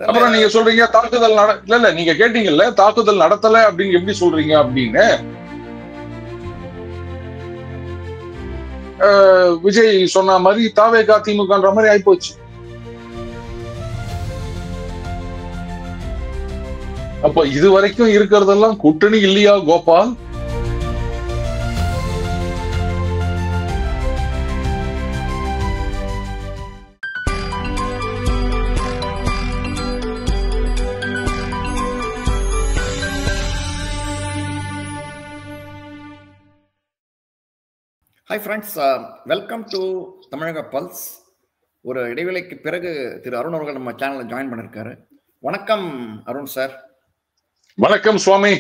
அப்புறம் நீங்க சொல்றீங்க தாக்குதல் இல்ல நீங்க கேட்டீங்கல்ல தாக்குதல் நடத்தல அப்படின்னு எப்படி சொல்றீங்க அப்படின்னு. விஜய் சொன்ன மாதிரி தாவேகா திமுகன்ற மாதிரி ஆயிப்போச்சு. அப்ப இது வரைக்கும் இருக்கிறதெல்லாம் கூட்டணி இல்லையா Gopal? Hi friends, welcome to தமிழக பல்ஸ். ஒரு இடைவேளைக்கு பிறகு திரு அருண் அவர்கள் நம்ம சேனலில் ஜாயின் பண்ணியிருக்காரு. வணக்கம் அருண் சார். வணக்கம் சுவாமி.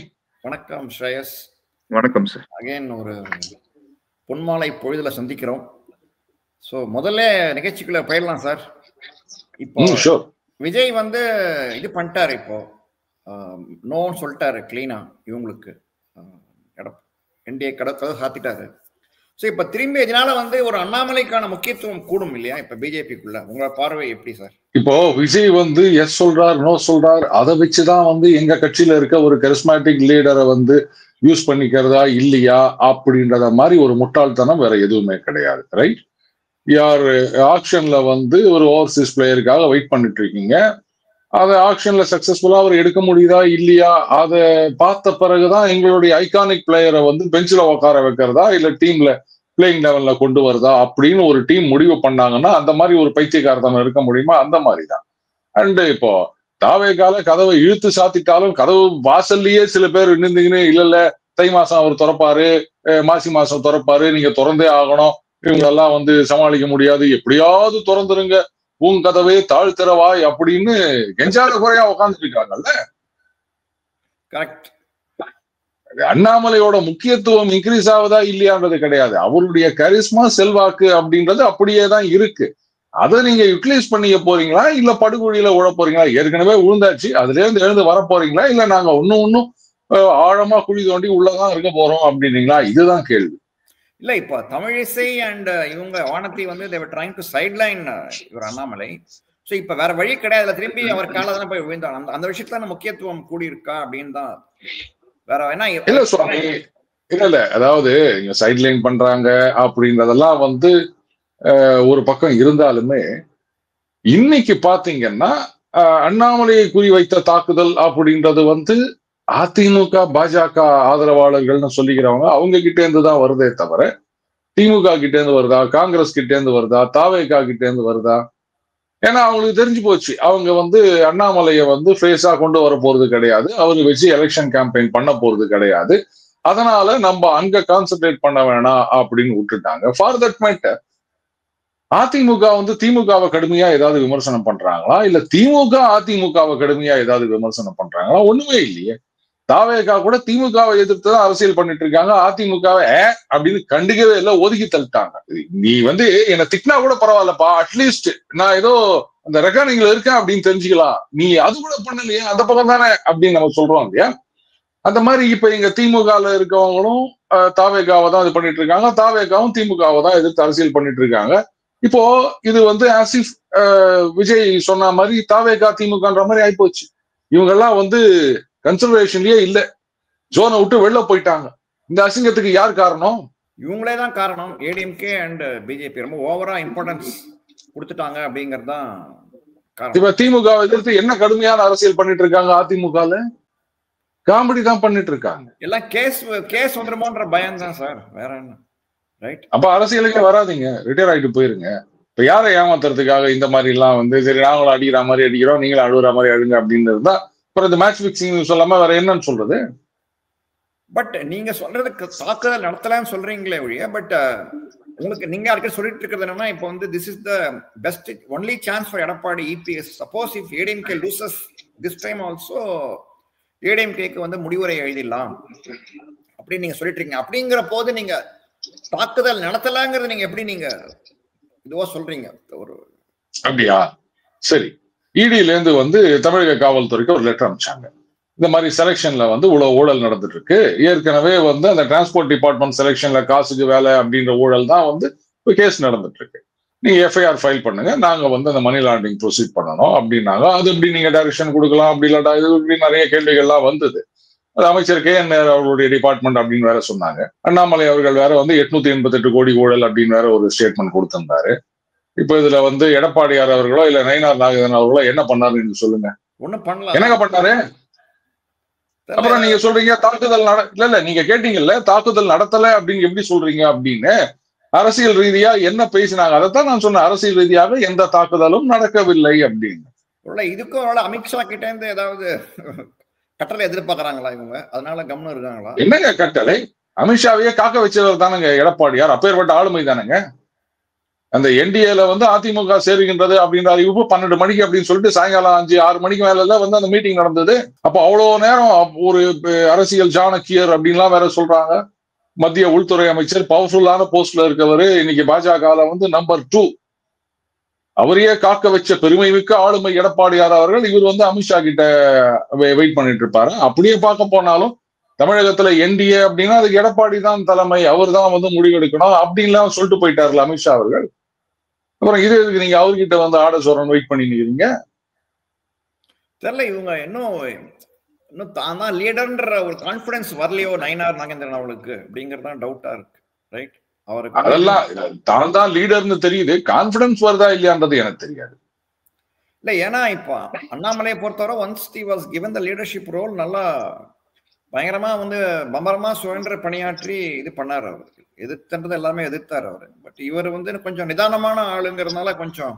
வணக்கம் ஸ்ரேயஸ். வணக்கம் சார். அகைன் ஒரு பொன்மாலை பொழுதுல சந்திக்கிறோம். ஸோ முதல்ல நிகழ்ச்சிக்குள்ள போயிடலாம் சார். இப்போ விஜய் வந்து இது பண்ணிட்டாரு, இப்போ நோன்னு சொல்லிட்டாரு கிளீனா இவங்களுக்கு என்டிஏ கடை சாத்திட்டாரு. ஸோ இப்போ திரும்பி இதனால வந்து ஒரு அண்ணாமலைக்கான முக்கியத்துவம் கூடும் இல்லையா இப்போ பிஜேபிக்குள்ள? உங்களோட பார்வை எப்படி சார்? இப்போ விஜய் வந்து எஸ் சொல்றார் நோ சொல்றார், அதை வச்சுதான் வந்து எங்க கட்சியில இருக்க ஒரு கரிஸ்மேட்டிக் லீடரை வந்து யூஸ் பண்ணிக்கிறதா இல்லையா அப்படின்றத மாதிரி ஒரு முட்டாள்தனம் வேற எதுவுமே கிடையாது. ரைட்? யார் ஆக்ஷன்ல வந்து ஒரு ஓவர்சீஸ் பிளேயருக்காக வெயிட் பண்ணிட்டு இருக்கீங்க, அதை ஆக்ஷன்ல சக்சஸ்ஃபுல்லா அவர் எடுக்க முடியுதா இல்லையா அதை பார்த்த பிறகுதான் எங்களுடைய ஐகானிக் பிளேயரை வந்து பெஞ்சில உட்கார வைக்கிறதா இல்ல டீம்ல பிளேயிங் லெவல்ல கொண்டு வருதா அப்படின்னு ஒரு டீம் முடிவு பண்ணாங்கன்னா அந்த மாதிரி ஒரு பைத்தியக்காரத்தனம் இருக்க முடியுமா? அந்த மாதிரிதான். அண்ட் இப்போ தாவேகால கதவை இழுத்து சாத்திட்டாலும் கதவு வாசல்லையே சில பேர் நின்றுங்கன்னு இல்ல தை மாசம் அவர் திறப்பாரு, மாசி மாசம் திறப்பாரு, நீங்க திறந்தே ஆகணும், இவங்களெல்லாம் வந்து சமாளிக்க முடியாது, எப்படியாவது திறந்துருங்க, உன் கதவே தாழ்த்திரவாய் அப்படின்னு கெஞ்சாத குறையா உட்காந்துட்டு இருக்காங்கல்ல. கரெக்ட். அண்ணாமலையோட முக்கியத்துவம் இன்க்ரீஸ் ஆகுதா இல்லையான்றது கிடையாது, அவருடைய கரிஸ்மா செல்வாக்கு அப்படின்றது அப்படியே தான் இருக்கு. அதை நீங்க யூட்டிலைஸ் பண்ணிக்க போறீங்களா இல்ல படுகொழியில உழ போறீங்களா? ஏற்கனவே உழுந்தாச்சு, அதுல இருந்து எழுந்து வர போறீங்களா இல்ல நாங்க இன்னும் ஆழமா குழி தோண்டி உள்ளதான் இருக்க போறோம் அப்படின்னீங்களா? இதுதான் கேள்வி. இல்ல இப்போ தமிழிசை அண்ட் இவங்க வானத்தை வந்து they were trying to sideline இவர் அண்ணாமலை. ஸோ இப்ப வேற வழி கிடையாது, திரும்பி அவர் கால தானே போய் விழுந்தாங்க. அந்த விஷயத்துல முக்கியத்துவம் கூடி இருக்கா அப்படின்னு தான். வேற என்ன இல்ல சுவாமி, இல்ல அதாவது சைட்லைன் பண்றாங்க அப்படின்றதெல்லாம் வந்து ஒரு பக்கம் இருந்தாலுமே இன்னைக்கு பாத்தீங்கன்னா அண்ணாமலையை குறிவைத்த தாக்குதல் அப்படின்றது வந்து அதிமுக பாஜக ஆதரவாளர்கள்னு சொல்லிக்கிறவங்க அவங்க கிட்ட இருந்து தான் வருதே தவிர திமுக கிட்ட இருந்து வருதா, காங்கிரஸ் கிட்ட இருந்து வருதா, தாவேகா கிட்ட இருந்து வருதா? ஏன்னா அவங்களுக்கு தெரிஞ்சு போச்சு, அவங்க வந்து அண்ணாமலையை வந்து ஃபேஸா கொண்டு வர போறது கிடையாது, அவரு வச்சு எலெக்ஷன் கேம்பெயின் பண்ண போறது கிடையாது, அதனால நம்ம அங்க கான்சென்ட்ரேட் பண்ண வேணாம் அப்படின்னு விட்டுட்டாங்க. ஃபார் தட் மேட்டர் அதிமுக வந்து திமுகவை கடுமையா ஏதாவது விமர்சனம் பண்றாங்களா இல்ல திமுக அதிமுகவை கடுமையா ஏதாவது விமர்சனம் பண்றாங்களா? ஒண்ணுமே இல்லையே. தாவேகா கூட திமுகவை எதிர்த்து தான் அரசியல் பண்ணிட்டு இருக்காங்க, அதிமுகவை அப்படின்னு கண்டுக்கவே இல்லை, ஒதுக்கி தள்ளிட்டாங்க. நீ வந்து என்ன திட்டினா கூட பரவாயில்லப்பா, அட்லீஸ்ட் நான் ஏதோ அந்த ரெக்கார்டிங்ல இருக்கேன் அப்படின்னு தெரிஞ்சுக்கலாம், நீ அது கூட பண்ணலையே அந்த பக்கம் தானே அப்படின்னு நம்ம சொல்றோம் இல்லையா? அந்த மாதிரி இப்ப இங்க திமுகல இருக்கவங்களும் தாவேகாவை தான் இது பண்ணிட்டு இருக்காங்க, தாவேகாவும் திமுகவை தான் எதிர்த்து அரசியல் பண்ணிட்டு இருக்காங்க. இப்போ இது வந்து ஆசிஃப் விஜய் சொன்ன மாதிரி தாவேகா திமுகன்ற மாதிரி ஆயிப்போச்சு. இவங்கெல்லாம் வந்து கன்சிடரேஷன்லயே இல்ல, ஜோனை விட்டு வெளில போயிட்டாங்க. இந்த அசிங்கத்துக்கு யார் காரணம்? இவங்களே தான் காரணம். ஏடிஎம்கே அண்ட் பிஜேபி ரொம்ப ஓவரா இம்பார்ட்டன்ஸ் கொடுத்துட்டாங்க அப்படிங்கிறது தான் காரணம். இப்ப திமுக எதிர்த்து என்ன கடுமையான அரசியல் பண்ணிட்டு இருக்காங்க? அதிமுகல காமெடி தான் பண்ணிட்டு இருக்காங்க. எல்லாம் கேஸ் வந்துருமோன்ற பயம் தான் சார், வேற என்ன? ரைட். அப்ப அரசியலுக்கே வராதிங்க, ரிட்டையர் ஆகிட்டு போயிருங்க. இப்ப யாரை ஏமாத்துறதுக்காக இந்த மாதிரி எல்லாம் வந்து சரி நாங்களும் அடிக்கிற மாதிரி அடிக்கிறோம், நீங்களும் அழுகுற மாதிரி அழுங்க அப்படின்னு இருந்தா அப்புறம் இந்த மேட்ச் பிக்சிங் சொல்லாம வேற என்னன்னு சொல்றது? பட் நீங்க சொல்றதுக்கு தாக்குதல் நடத்தலாம்னு சொல்றீங்களே ஒழிய, பட் உங்களுக்கு நீங்க யாருக்கு சொல்லிட்டு இருக்கிறது என்னன்னா, இப்போ வந்து this is the best only chance for Edappadi EPS. Suppose if ADMK loses this time also ஏடிஎம்கேக்கு வந்து முடிவுரை எழுதிடலாம் அப்படின்னு நீங்க சொல்லிட்டு இருக்கீங்க. அப்படிங்கிற போது நீங்க தாக்குதல் நடத்தலாங்கிறது நீங்க எப்படி நீங்க இதுவா சொல்றீங்க? ஒரு அப்படியா? சரி, இடியில இருந்து வந்து தமிழக காவல்துறைக்கு ஒரு லெட்டர் அனுப்பிச்சாங்க, இந்த மாதிரி செலெக்ஷன்ல வந்து இவ்வளவு ஊழல் நடந்துட்டு இருக்கு, ஏற்கனவே வந்து அந்த டிரான்ஸ்போர்ட் டிபார்ட்மெண்ட் செலெக்ஷன்ல காசுக்கு வேலை அப்படின்ற ஊழல் தான் வந்து கேஸ் நடந்துட்டு இருக்கு, நீங்க எஃப்ஐஆர் ஃபைல் பண்ணுங்க, நாங்க வந்து அந்த மணி லாண்டரிங் ப்ரொசீட் பண்ணணும் அப்படின்னாங்க. அது எப்படி நீங்க டைரக்ஷன் கொடுக்கலாம், அப்படி இல்லாட்டா இது இப்படி நிறைய கேள்விகள்லாம் வந்தது. அது அமைச்சர் கே என் நேரு அவர்களுடைய டிபார்ட்மெண்ட் அப்படின்னு வேற சொன்னாங்க. அண்ணாமலை அவர்கள் வேற வந்து 888 கோடி ஊழல் அப்படின்னு வேற ஒரு ஸ்டேட்மெண்ட் கொடுத்திருந்தாரு. இப்ப இதுல வந்து எடப்பாடியார் அவர்களோ இல்ல நயினார் நாகேந்திரன் அவர்களோ என்ன பண்ணாருன்னு சொல்லுங்க. ஒண்ணும் பண்ணல. என்னங்க பண்ணாரு? அப்புறம் நீங்க சொல்றீங்க தாக்குதல் இல்ல நீங்க கேட்டீங்கல்ல, தாக்குதல் நடத்தல அப்படின்னு எப்படி சொல்றீங்க அப்படின்னு. அரசியல் ரீதியா என்ன பேசினாங்க அதைத்தான் நான் சொன்னேன். அரசியல் ரீதியாக எந்த தாக்குதலும் நடக்கவில்லை அப்படின்னு. இதுக்கும் அமித்ஷா கிட்ட இருந்து ஏதாவது கட்டளை எதிர்பார்க்கறாங்களா இவங்க? அதனால கவனம் இருக்காங்களா? என்னங்க கட்டளை? அமித்ஷாவையே காக்க வச்சவர் தானுங்க எடப்பாடியார். அப்பேற்பட்ட ஆளுமை தானுங்க. அந்த என்டிஏல வந்து அதிமுக சேருகின்றது அப்படின்ற அறிவிப்பு 12 மணிக்கு அப்படின்னு சொல்லிட்டு சாயங்காலம் 5-6 மணிக்கு மேல வந்து அந்த மீட்டிங் நடந்தது. அப்ப அவ்வளவு நேரம் ஒரு அரசியல் சாணக்கியர் அப்படின்லாம் வேற சொல்றாங்க. மத்திய உள்துறை அமைச்சர் பவர்ஃபுல்லான போஸ்ட்ல இருக்கவர், இன்னைக்கு பாஜக வந்து நம்பர் 2. அவரையே காக்க வச்ச பெருமை மிக்க ஆளுமை எடப்பாடியார் அவர்கள். இவர் வந்து அமித்ஷா கிட்ட வெயிட் பண்ணிட்டு இருப்பாரு. அப்படியே பார்க்க போனாலும் தமிழகத்துல என்டிஏ அப்படின்னா அதுக்கு எடப்பாடி தான் தலைமை, அவர் தான் வந்து முடிவெடுக்கணும் அப்படின்லாம் சொல்லிட்டு போயிட்டாருல அமித்ஷா அவர்கள். அப்புறம் இது நீங்க அவர்கிட்ட வந்து ஆர்டர் சொல்றேன் வெயிட் பண்ணி நிக்கிறீங்க. தெரியல இவங்க இன்னும் தான் தான் லீடர்ன்ற ஒரு கான்பிடன்ஸ் வரலையோ நயினார் நாகேந்திரன் அவளுக்கு அப்படிங்கறதான் டவுட்டா இருக்கு. ரைட், அவருக்கு அதெல்லாம் தான் தான் லீடர்னு தெரியுது, கான்பிடன்ஸ் வருதா இல்லையான்றது எனக்கு தெரியாது. இல்ல ஏன்னா இப்ப அண்ணாமலையை பொறுத்தவரை once he was given the leadership role நல்லா பயங்கரமா வந்து பம்பரமா சுழன்று பணியாற்றி இது பண்ணாரு. அவர் எதிர்த்தது எல்லாமே எதிர்த்தாரு அவரு. பட் இவர் வந்து கொஞ்சம் நிதானமான ஆளுங்கிறதுனால கொஞ்சம்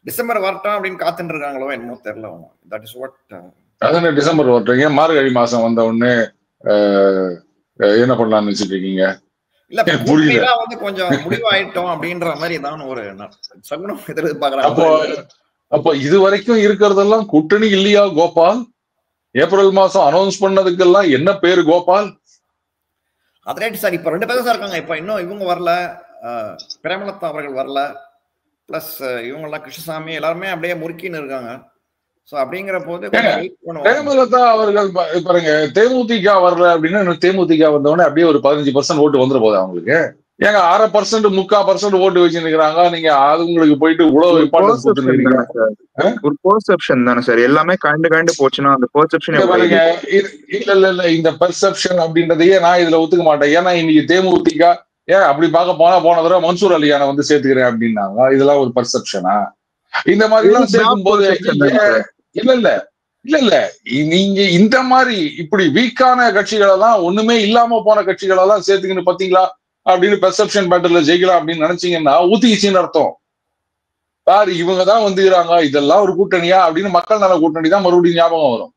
டிசம்பர் வரட்டும் அப்படின்னு காத்துட்டு இருக்காங்களோ என்னமோ தெரியல. That is what. அதான டிசம்பர் வரட்டீங்க, மார்கழி மாசம் வந்த உடனே என்ன பண்ணலாம்னு வச்சுருக்கீங்க? இல்ல புரியல வந்து கொஞ்சம் முடிவாயிட்டோம் அப்படின்ற மாதிரி ஏதாவது ஒரு சகுனம் எதிர்பார்க்கறாங்க. அப்போ இது வரைக்கும் இருக்கிறதெல்லாம் கூட்டணி இல்லையா கோபால்? ஏப்ரல் மாசம் அனௌன்ஸ் பண்ணதுக்கெல்லாம் என்ன பேரு கோபால்? அதே சார் இப்ப 2 பேரும் சார் இருக்காங்க. இப்ப இன்னும் இவங்க வரல, பிரேமலதா அவர்கள் வரல, பிளஸ் இவங்க எல்லாம் கிருஷ்ணசாமி எல்லாருமே அப்படியே முறுக்கின்னு இருக்காங்க. சோ அப்படிங்கிற போது பிரேமலதா அவர்கள் பாருங்க, தேமுதிக வரல அப்படின்னு தேமுதிக வந்தவொடனே அப்படியே ஒரு 15% ஓட்டு வந்துட போகுது அவங்களுக்கு. ஏங்க 1/2% 3/4% ஓட்டு வச்சுருக்காங்க. நீங்க அது உங்களுக்கு போயிட்டு உழவு ஒரு பெர்செப்ஷன் தானே சார். எல்லாமே கண்டு போச்சுன்னா அந்த பெர்செப்ஷன் இல்ல இந்த பெர்செப்ஷன் அப்படின்றதையே நான் இதுல ஒத்துக்க மாட்டேன். ஏன்னா இன்னைக்கு தேமுதிக ஏன் அப்படி பார்க்க போன தடவை மன்சூர் அலியான வந்து சேர்த்துக்கிறேன் அப்படின்னாங்க. இதெல்லாம் ஒரு பெர்செப்ஷனா? இந்த மாதிரி எல்லாம் சேர்க்கும் போது இல்ல நீங்க இந்த மாதிரி இப்படி வீக்கான கட்சிகளெல்லாம் ஒண்ணுமே இல்லாம போன கட்சிகளெல்லாம் சேர்த்துக்கின்னு பாத்தீங்களா அப்படின்னு பெர்செப்ஷன் பேட்டர்ல ஜெயிக்கலாம் அப்படின்னு நினைச்சீங்கன்னா ஊத்திக்கிச்சின்னு அர்த்தம். யாரு இவங்கதான் வந்துக்கிறாங்க, இதெல்லாம் ஒரு கூட்டணியா அப்படின்னு மக்கள் நல கூட்டணி தான் மறுபடியும் ஞாபகம் வரும்.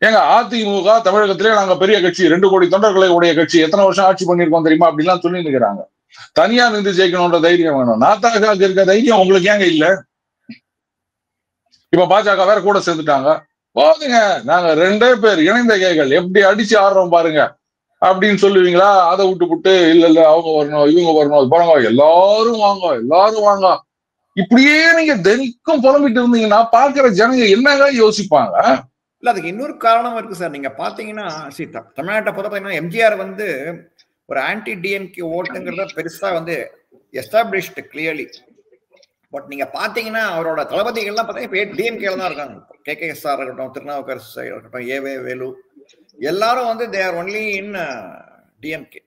ஏங்க அதிமுக தமிழகத்திலே நாங்க பெரிய கட்சி, 2 கோடி தொண்டர்களை உடைய கட்சி, எத்தனை வருஷம் ஆட்சி பண்ணிருக்கோம் தெரியுமா அப்படின்லாம் சொல்லி நிற்கிறாங்க. தனியா நின்று ஜெயிக்கணும்ன்ற தைரியம் வேணும். நாத்தாக இருக்க தைரியம் உங்களுக்கு ஏங்க இல்ல? இப்ப பாஜக வேற கூட சேர்ந்துட்டாங்க. போதுங்க, நாங்க 2 பேர் இணைந்த கைகள் எப்படி அடிச்சு ஆடுறோம் பாருங்க அப்படின்னு சொல்லுவீங்களா? அதை விட்டு இல்ல அவங்க வரணும் இவங்க வரணும் போறாங்க, எல்லாரும் வாங்க இப்படியே நீங்க தினைக்கும் புலம்பிட்டு இருந்தீங்கன்னா பாக்குற ஜனங்க என்னங்க யோசிப்பாங்க? இல்ல அதுக்கு இன்னொரு காரணம் இருக்கு சார். நீங்க பாத்தீங்கன்னா தமிழ்நாட்டை பொறுத்த பார்த்தீங்கன்னா எம்ஜிஆர் வந்து ஒரு ஆன்டி டிஎம்கே ஓட்டுங்கிறத பெருசா வந்து எஸ்டாப்ளிஷ்டு கிளியர்லி. பட் நீங்க பாத்தீங்கன்னா அவரோட தளபதிகள்லாம் பார்த்தீங்கன்னா டிஎம்கேல தான் இருக்காங்க. KKSR இருக்கட்டும், திருநாவுக்கரசு இருக்கட்டும், ஏவே வேலு எல்லாரும் வந்து they are only in DMK.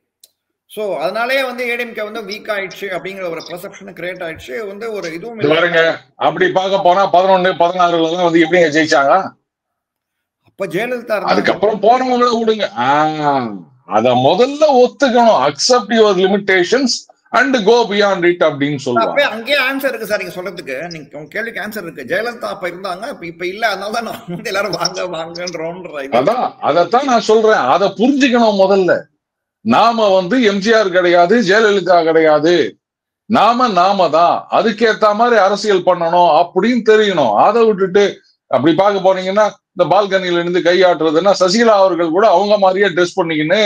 So அதனாலே வந்து ஏடிஎம்கே வந்து வீக் ஆயிடுச்சு அப்படிங்கிற ஒரு பெர்செப்ஷன் கிரியேட் ஆயிடுச்சு. வந்து ஒரு இதுவும் பாருங்க, அப்படி பார்க்க போனா 11-16 வந்து எப்படிங்க ஜெயிச்சாங்க? அப்ப ஜெயலலிதா. அதுக்கப்புறம் போனவங்கள விடுங்க, அத முதல்ல ஒத்துக்கணும். Accept your limitations and go beyond it அப்படின்னு சொல்லுவாங்க. அங்கேயே ஆன்சர் இருக்கு சார். நீங்க சொல்றதுக்கு நீங்க உங்க கேள்விக்கு ஆன்சர் இருக்கு. ஜெயலலிதா அப்ப இருந்தாங்க, இப்ப இல்ல. அதனால தான் நான் வந்து எல்லாரும் வாங்கன்றோம். அதான் நான் சொல்றேன். அதை புரிஞ்சுக்கணும் முதல்ல. நாம வந்து எம்ஜிஆர் கிடையாது, ஜெயலலிதா கிடையாது, நாம தான். அதுக்கேத்த மாதிரி அரசியல் பண்ணணும் அப்படின்னு தெரியணும். அதை விட்டுட்டு அப்படி பார்க்க போனீங்கன்னா இந்த பால்கனில இருந்து கையாட்டுறதுன்னா சசிகலா அவர்கள் கூட அவங்க மாதிரியே ட்ரெஸ் பண்ணிக்கின்னு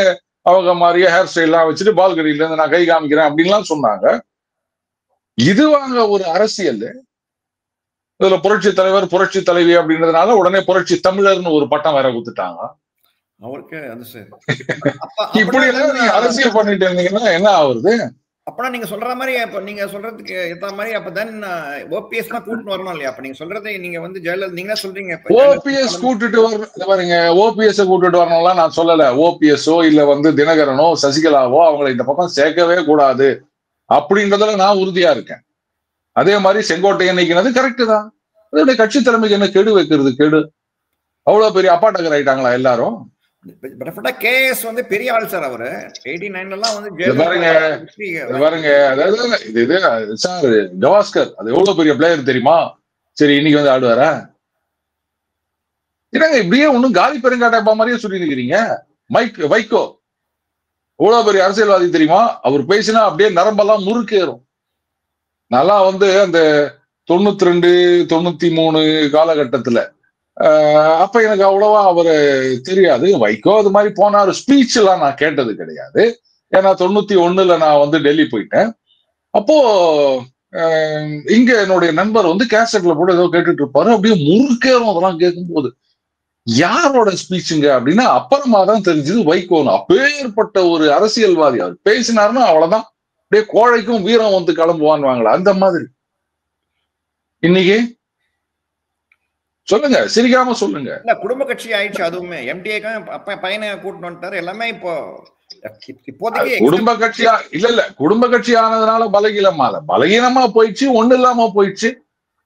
அவங்க மாதிரியே ஹேர் ஸ்டைல்லாம் வச்சுட்டு பால்கனில இருந்து நான் கை காமிக்கிறேன் அப்படின்லாம் சொன்னாங்க. இது வாங்க ஒரு அரசியல். இதுல புரட்சி தலைவர் புரட்சி தலைவி அப்படின்றதுனால உடனே புரட்சி தமிழர்னு ஒரு பட்டம் வேற கொடுத்துட்டாங்க அவருக்கு. அது சரி, இப்படி எல்லாம் நீங்க அரசியல் பண்ணிட்டு இருந்தீங்கன்னா என்ன ஆகுறது? அப்பனா நீங்க சொல்ற மாதிரி அப்ப நீங்க சொல்றதுக்கு ஏத்த மாதிரி அப்ப தென் ஓபிஎஸ் தான் கூட்டிட்டு வரணும் இல்லையா? அப்ப நீங்க சொல்றதை நீங்க வந்து ஜெயலலிதா நீங்க சொல்றீங்க ஓபிஎஸ் கூட்டிட்டு வரணும் பாருங்க. ஓபிஎஸ் கூட்டிட்டு வரணும்லாம் நான் சொல்லல. ஓபிஎஸ்ஓ இல்ல வந்து தினகரனோ சசிகலாவோ அவங்களை இந்த பக்கம் சேர்க்கவே கூடாது அப்படின்றதுல நான் உறுதியா இருக்கேன். அதே மாதிரி செங்கோட்டையன் நினைக்கிறது கரெக்ட் தான். அதோட கட்சி தலைமைக்கு என்ன கெடு வைக்கிறது? கெடு அவ்வளவு பெரிய அப்பாட்டகர் ஆயிட்டாங்களா எல்லாரும்? கேஎஸ் வந்து பெரிய ஆள் சார். அவரு 89 எல்லாம் வந்து பாருங்க. அதாவது இது சார் கவாஸ்கர் அது எவ்வளவு பெரிய பிளேயர் தெரியுமா? சரி இன்னைக்கு வந்து ஆடுவாரா? என்னங்க இப்படியே ஒண்ணும் காலி பெருங்காட்டப்பா மாதிரியே சொல்லி இருக்கிறீங்க. வைகோ எவ்வளவு பெரிய அரசியல்வாதி தெரியுமா? அவர் பேசினா அப்படியே நரம்பெல்லாம் முறுக்கேறும். நல்லா வந்து அந்த 92 93 காலகட்டத்துல அப்ப எனக்கு அவ்வளவா அவரு தெரியாது. வைகோ அது மாதிரி போனாரு. ஸ்பீச் எல்லாம் நான் கேட்டது கிடையாது. ஏன்னா 91 நான் வந்து டெல்லி போயிட்டேன். அப்போ இங்க என்னுடைய நண்பர் வந்து கேசட்ல போட்டு ஏதோ கேட்டுட்டு இருப்பாரு. அப்படியே முறுக்கேறும் அதெல்லாம் கேட்கும்போது. யாரோட ஸ்பீச்சுங்க அப்படின்னா அப்புறமா தான் தெரிஞ்சது வைகோன்னு. அப்பேற்பட்ட ஒரு அரசியல்வாதி. அவர் பேசினாருன்னா அவ்வளவுதான், அப்படியே கோழைக்கும் வீரம் வந்து கிளம்புவான்வாங்களா அந்த மாதிரி. இன்னைக்கு சொல்லுங்க, சிரிக்காம சொல்லுங்க. இல்ல குடும்ப கட்சி ஆயிடுச்சு. அதுவுமே எம்டிஏக்கும் அப்ப பையனை கூட்டிட்டு வந்துட்டாரு. எல்லாமே இப்போ இப்போதைக்கு குடும்ப கட்சியா இல்ல குடும்ப கட்சி ஆனதுனால பலகீனமா போயிடுச்சு, ஒண்ணு இல்லாம போயிடுச்சு.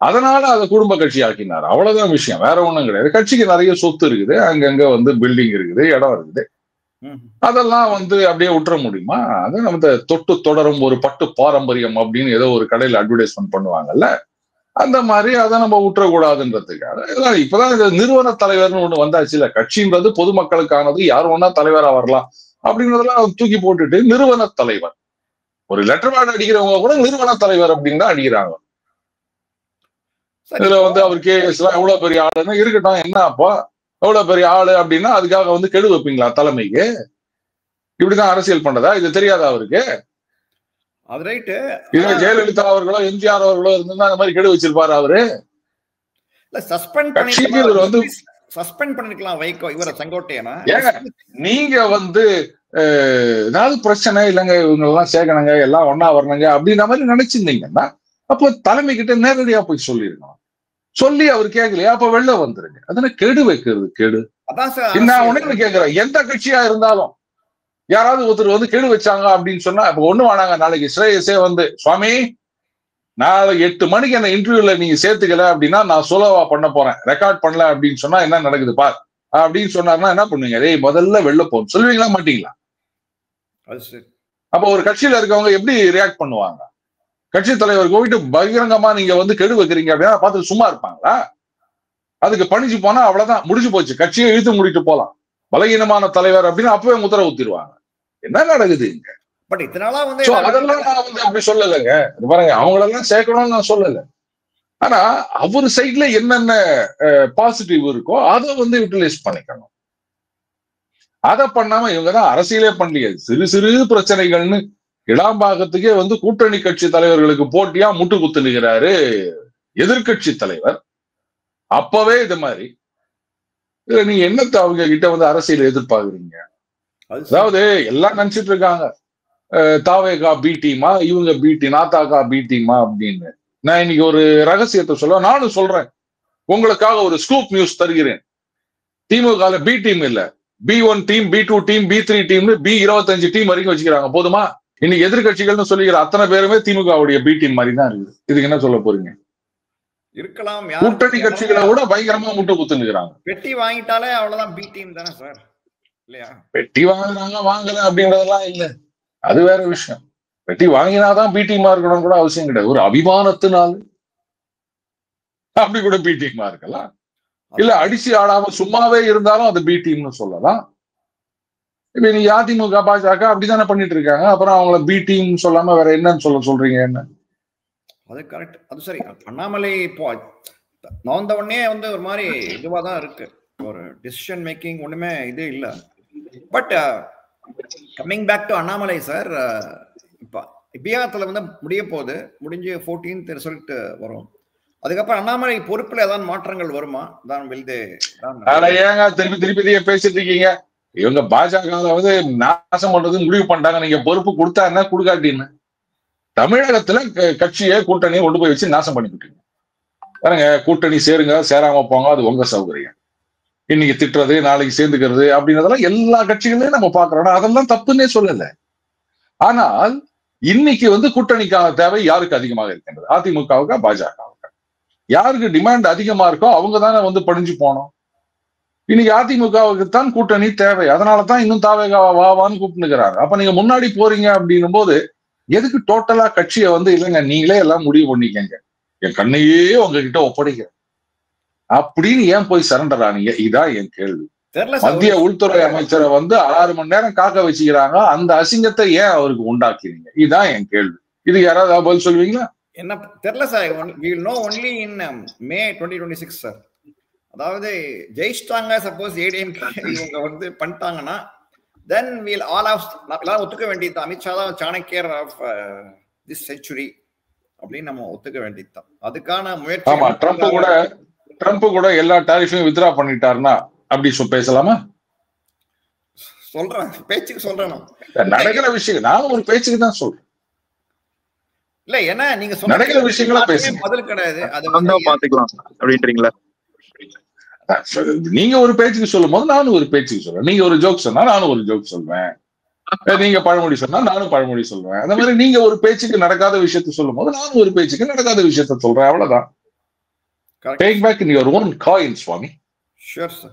அதனால அதை குடும்ப கட்சி ஆக்கினார். அவ்வளவுதான் விஷயம், வேற ஒண்ணும் கிடையாது. கட்சிக்கு நிறைய சொத்து இருக்குது, அங்கங்க வந்து பில்டிங் இருக்குது, இடம் இருக்குது. அதெல்லாம் வந்து அப்படியே விட்டுற முடியுமா? அது நம்ம தொட்டு தொடரும் ஒரு பட்டு பாரம்பரியம் அப்படின்னு ஏதோ ஒரு கடையில அட்வர்டைஸ்மெண்ட் பண்ணுவாங்கல்ல, அந்த மாதிரி அதை நம்ம விட்டுறக்கூடாதுன்றதுக்காக இப்பதான் இந்த நிறுவன தலைவர்னு ஒண்ணு வந்தாச்சு. இல்ல கட்சின்றது பொதுமக்களுக்கானது, யார் ஒன்னா தலைவரா வரலாம் அப்படின்றதெல்லாம் தூக்கி போட்டுட்டு நிறுவன தலைவர், ஒரு லெட்டர் பேட் அடிக்கிறவங்க கூட நிறுவன தலைவர் அப்படின்னு தான் அடிக்கிறாங்க. இதுல வந்து அவர் கேஎஸ் எல்லாம் எவ்வளவு பெரிய ஆளுன்னு இருக்கட்டும், என்ன அப்பா எவ்வளவு பெரிய ஆளு அப்படின்னா அதுக்காக வந்து கெடு வைப்பீங்களா தலைமைக்கு? இப்படிதான் அரசியல் பண்றதா? இது தெரியாதா அவருக்கு? அது ரைட்டு. இதே ஜெயலலிதா அவர்களோ எம்ஜிஆர் அவர்களோ இருந்தா அந்த மாதிரி கெடு வச்சிருப்பாரு அவரு? சஸ்பெண்ட் பண்ணிருக்கலாம் வைகோ இவர செங்கோட்டையனா. நீங்க வந்து ஏதாவது பிரச்சனை இல்லைங்க, இவங்க எல்லாம் சேர்க்கணுங்க, எல்லாம் ஒன்னா வரணுங்க அப்படின்ற மாதிரி நினைச்சிருந்தீங்கன்னா அப்போ தலைமை கிட்ட நேரடியா போய் சொல்லிருக்கணும். சொல்லி அவர் கேட்கலையா, அப்ப வெளில வந்துருங்க. அதனால கெடு வைக்கிறது கெடு. நான் உடனே கேட்கிறேன், எந்த கட்சியா இருந்தாலும் யாராவது ஒருத்தர் வந்து கெடு வச்சாங்க அப்படின்னு சொன்னா இப்ப ஒண்ணு வேணாங்க, நாளைக்கு ஸ்ரேயஸே வந்து சுவாமி நாளை 8 மணிக்கு என்ன இன்டர்வியூல நீங்க சேர்த்துக்கல அப்படின்னா நான் சோலோவா பண்ண போறேன், ரெக்கார்ட் பண்ணல அப்படின்னு சொன்னா என்ன நடக்குது பார் அப்படின்னு சொன்னாருன்னா என்ன பண்ணுவீங்க? டேய் முதல்ல வெளில போகணும் சொல்லுவீங்களா மாட்டீங்களா? அப்ப ஒரு கட்சியில இருக்கவங்க எப்படி ரியாக்ட் பண்ணுவாங்க? கட்சி தலைவர் போயிட்டு பகிரங்கமா நீங்க வந்து கெடு வைக்கிறீங்க அப்படின்னா பார்த்து சும்மா இருப்பாங்களா? அதுக்கு பணிச்சு போனா அவ்வளவுதான், முடிஞ்சு போச்சு, கட்சியை இழுத்து முடிட்டு போலாம். பலகீனமான தலைவர் அப்படின்னு அப்பவே முத்திர ஊத்திடுவாங்க. என்ன நடக்குது இங்க? பட் இதனால வந்து அதெல்லாம் நான் வந்து அப்படி சொல்லலைங்க. பாருங்க, அவங்களெல்லாம் சேர்க்கணும்னு நான் சொல்லல. ஆனா அவர் சைட்ல என்னென்ன பாசிட்டிவ் இருக்கோ அதை வந்து யூட்டிலைஸ் பண்ணிக்கணும். அதை பண்ணாம இவங்கதான் அரசியலே பண்ணலையே. சிறு சிறு பிரச்சனைகள்னு இடாம்பாக்கத்துக்கே வந்து கூட்டணி கட்சி தலைவர்களுக்கு போட்டியா முட்டு குத்துனுகிறாரு எதிர்கட்சி தலைவர். அப்பவே இது மாதிரி நீங்க என்னத்தை அவங்க கிட்ட வந்து அரசியல் எதிர்பார்க்குறீங்க? அதாவது எல்லாம் நினைச்சிட்டு இருக்காங்க தாவேகா பி டீமா, இவங்க பி டீம், நாத்தாக்கா பி டீமா அப்படின்னு. நான் இன்னைக்கு ஒரு ரகசியத்தை சொல்ல, நானும் சொல்றேன், உங்களுக்காக ஒரு ஸ்கூப் நியூஸ் தருகிறேன். திமுக பி டீம் இல்ல, B1 team, B2 team, B3 team, B25 team வரைக்கும் வச்சுக்கிறாங்க. போதுமா? இன்னைக்கு எதிர்கட்சிகள்னு சொல்லிக்கிற அத்தனை பேருமே திமுகவுடைய பி டீம் மாதிரி தான் இருக்குது. இதுக்கு என்ன சொல்ல போறீங்க? இருக்கலாம், கூட்டணி கட்சிகளை கூட பயங்கரமா முட்டை குத்துனுக்குறாங்க. பெட்டி வாங்கிட்டாலே அவ்வளவுதான் பி டீம் தானே சார், இல்லையா? பெட்டி வாங்குறாங்க வாங்கல அப்படின்றதெல்லாம் இல்ல, அது வேற விஷயம். பெட்டி வாங்கினாதான் பி டீமா இருக்கணும் கூட அவசியம் கிடையாது. ஒரு அபிமானத்தினால் அப்படி கூட பி டீமா இருக்கலாம். இல்ல அடிச்சு ஆடாம சும்மாவே இருந்தாலும் அது பி டீம்னு சொல்லலாம். இப்ப நீ அதிமுக பாஜக அப்படித்தானே பண்ணிட்டு இருக்காங்க. அப்புறம் அவங்கள பி டீம் சொல்லாம வேற என்னன்னு சொல்றீங்க? என்ன அது கரெக்ட். அது சரி. அண்ணாமலை இப்போ நோந்த உடனே வந்து ஒரு மாதிரி இதுவாதான் இருக்கு, ஒரு டிசிஷன் மேக்கிங் ஒண்ணுமே இது இல்ல. But coming back to Annamalai sir, இப்ப பிஆர்ல வந்து முடிய போகுது, முடிஞ்சு 14th ரிசல்ட் வரும். அதுக்கப்புறம் அண்ணாமலை பொறுப்புல ஏதாவது மாற்றங்கள் வருமா? தான் ஏங்க திருப்பி பேசிட்டு இருக்கீங்க? இவங்க பாஜக வந்து நாசம் பண்றது முடிவு பண்ணிட்டாங்க. நீங்க பொறுப்பு கொடுத்தா என்ன, கொடுக்காட்டின்னு தமிழகத்துல கட்சியை கூட்டணியை கொண்டு போய் வச்சு நாசம் பண்ணிக்கிட்டீங்க பாருங்க. கூட்டணி சேருங்க, சேராம போங்க, அது உங்க சௌகரியம். இன்னைக்கு திட்டுறது, நாளைக்கு சேர்ந்துக்கிறது அப்படின்றதெல்லாம் எல்லா கட்சிகளையும் நம்ம பாக்குறோம். அதெல்லாம் தப்புன்னே சொல்லல. ஆனால் இன்னைக்கு வந்து கூட்டணிக்கான தேவை யாருக்கு அதிகமாக இருக்கின்றது? அதிமுகவுக்கா, பாஜகவுக்கா? யாருக்கு டிமாண்ட் அதிகமா இருக்கோ அவங்க தானே வந்து பணிஞ்சு போனோம். இன்னைக்கு அதிமுகவுக்கு தான் கூட்டணி தேவை. அதனாலதான் இன்னும் வாவான்னு கூப்பிட்டுக்கிறாங்க. அப்ப நீங்க முன்னாடி போறீங்க அப்படின்னும் போது எதுக்கு டோட்டலா கட்சியை வந்து இல்லைங்க நீங்களே எல்லாம் முடிவு பண்ணிக்கங்க, என் கண்ணையே உங்ககிட்ட ஒப்படைக்க அப்படின்னு ஏன் போய் சரண்டர் ஆனீங்க? இதான் என் கேள்வி. மத்திய உள்துறை அமைச்சரை வந்து 6 மணி நேரம் காக்க வச்சுக்கிறாங்க. அந்த அசிங்கத்தை ஏன் அவருக்கு உண்டாக்கிறீங்க? இதுதான் என் கேள்வி. இது யாராவது பதில் சொல்லுவீங்களா? என்ன தெரியல sir. we will know only in May 2026 sir. அதாவது ஜெயிச்சிட்டாங்க சப்போஸ் ஏடிஎம்கே இவங்க வந்து பண்ணிட்டாங்கன்னா then we'll all have எல்லாரும் ஒத்துக்க வேண்டியது அமித்ஷா தான் சாணக்கியர் ஆஃப் திஸ் செஞ்சுரி அப்படின்னு நம்ம ஒத்துக்க வேண்டியதுதான். அதுக்கான முயற்சி. ஆமா, ட்ரம்ப் கூட எல்லா டாரிஃபையும் வித்ரா பண்ணிட்டாருன்னா அப்படி பேசலாமா? சொல்றேன், பேச்சுக்கு சொல்றேன். நடக்கிற விஷயம் நான் ஒரு பேச்சுக்கு தான் சொல்றேன். இல்ல ஏன்னா நீங்க சொன்ன நடக்கிற விஷயங்களா பேசுங்க, பதில் கிடையாது. அது பாத்துக்கலாம் அப்படின்றீங்களா? நீங்க ஒரு பேச்சுக்கு சொல்லும் போது நானும் ஒரு பேச்சுக்கு சொல்றேன். நீங்க ஒரு ஜோக் சொன்னா நானும் ஒரு ஜோக் சொல்வேன். நீங்க பழமொழி சொன்னா நானும் பழமொழி சொல்வேன். அந்த மாதிரி நீங்க ஒரு பேச்சுக்கு நடக்காத விஷயத்த சொல்லும் போது நானும் ஒரு பேச்சுக்கு நடக்காத விஷயத்த சொல்றேன். அவ்வளவுதான். Take back in your own coin, Swami. Sure, sir.